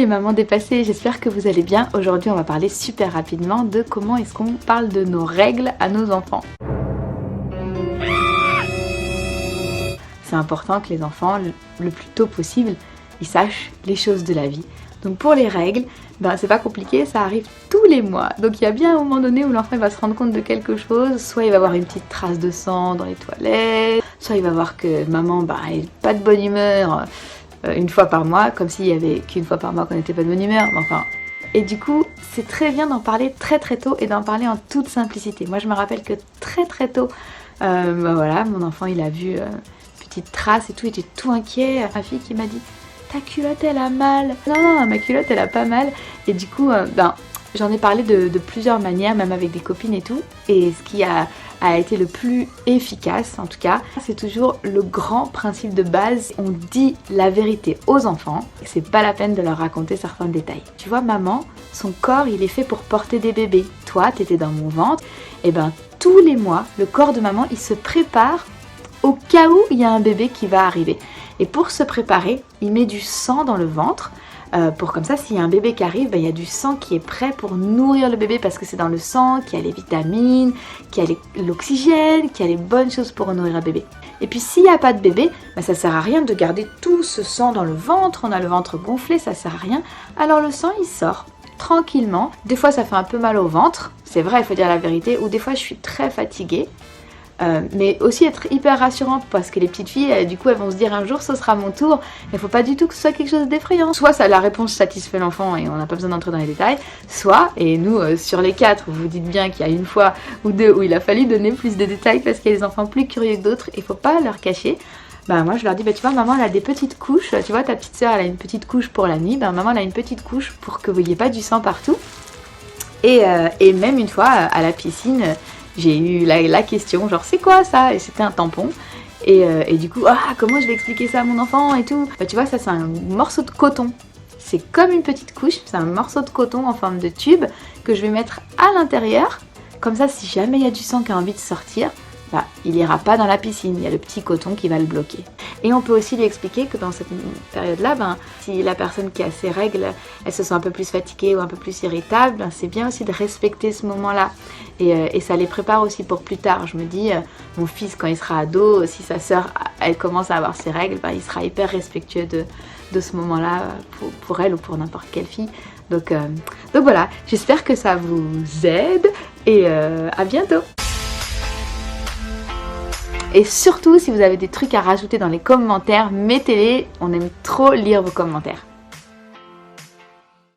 les mamans dépassées, j'espère que vous allez bien. Aujourd'hui on va parler super rapidement de comment est-ce qu'on parle de nos règles à nos enfants. C'est important que les enfants, le plus tôt possible, ils sachent les choses de la vie. Donc pour les règles, c'est pas compliqué, ça arrive tous les mois. Donc il y a bien un moment donné où l'enfant va se rendre compte de quelque chose, soit il va avoir une petite trace de sang dans les toilettes, soit il va voir que maman elle n'est pas de bonne humeur une fois par mois, comme s'il y avait qu'une fois par mois qu'on n'était pas de bonne humeur, Et du coup, c'est très bien d'en parler très tôt et d'en parler en toute simplicité. Moi je me rappelle que très tôt, mon enfant il a vu petite trace et tout, il était tout inquiet. Ma fille qui m'a dit: ta culotte elle a mal. Non, ma culotte elle a pas mal. Et du coup, j'en ai parlé de plusieurs manières, même avec des copines et tout. Et ce qui a été le plus efficace, en tout cas, c'est toujours le grand principe de base. On dit la vérité aux enfants. C'est pas la peine de leur raconter certains détails. Tu vois, maman, son corps il est fait pour porter des bébés. Toi, t'étais dans mon ventre. Et tous les mois, le corps de maman il se prépare au cas où il y a un bébé qui va arriver. Et pour se préparer, il met du sang dans le ventre, pour comme ça, s'il y a un bébé qui arrive, il y a du sang qui est prêt pour nourrir le bébé, parce que c'est dans le sang qu'il y a les vitamines, qu'il y a l'oxygène, qu'il y a les bonnes choses pour nourrir un bébé. Et puis s'il n'y a pas de bébé, ça sert à rien de garder tout ce sang dans le ventre, on a le ventre gonflé, ça sert à rien. Alors le sang, il sort tranquillement. Des fois, ça fait un peu mal au ventre, c'est vrai, il faut dire la vérité, ou des fois, je suis très fatiguée. Mais aussi être hyper rassurante, parce que les petites filles, du coup, elles vont se dire un jour ce sera mon tour. Il ne faut pas du tout que ce soit quelque chose d'effrayant. Soit la réponse satisfait l'enfant et on n'a pas besoin d'entrer dans les détails, soit, et nous sur les 4, vous vous dites bien qu'il y a une fois ou deux où il a fallu donner plus de détails parce qu'il y a des enfants plus curieux que d'autres, il ne faut pas leur cacher. Moi je leur dis, tu vois, maman elle a des petites couches, tu vois ta petite soeur elle a une petite couche pour la nuit, maman elle a une petite couche pour que vous n'ayez pas du sang partout. Et même une fois à la piscine, j'ai eu la question, genre c'est quoi ça? Et c'était un tampon. Et du coup, comment je vais expliquer ça à mon enfant et tout? Tu vois, ça c'est un morceau de coton. C'est comme une petite couche, c'est un morceau de coton en forme de tube que je vais mettre à l'intérieur. Comme ça, si jamais il y a du sang qui a envie de sortir, il ira pas dans la piscine, il y a le petit coton qui va le bloquer. Et on peut aussi lui expliquer que dans cette période-là, si la personne qui a ses règles, elle se sent un peu plus fatiguée ou un peu plus irritable, c'est bien aussi de respecter ce moment-là. Et ça les prépare aussi pour plus tard. Je me dis, mon fils, quand il sera ado, si sa sœur, elle commence à avoir ses règles, il sera hyper respectueux de ce moment-là pour elle ou pour n'importe quelle fille. Donc voilà, j'espère que ça vous aide et à bientôt. Et surtout, si vous avez des trucs à rajouter dans les commentaires, mettez-les, on aime trop lire vos commentaires.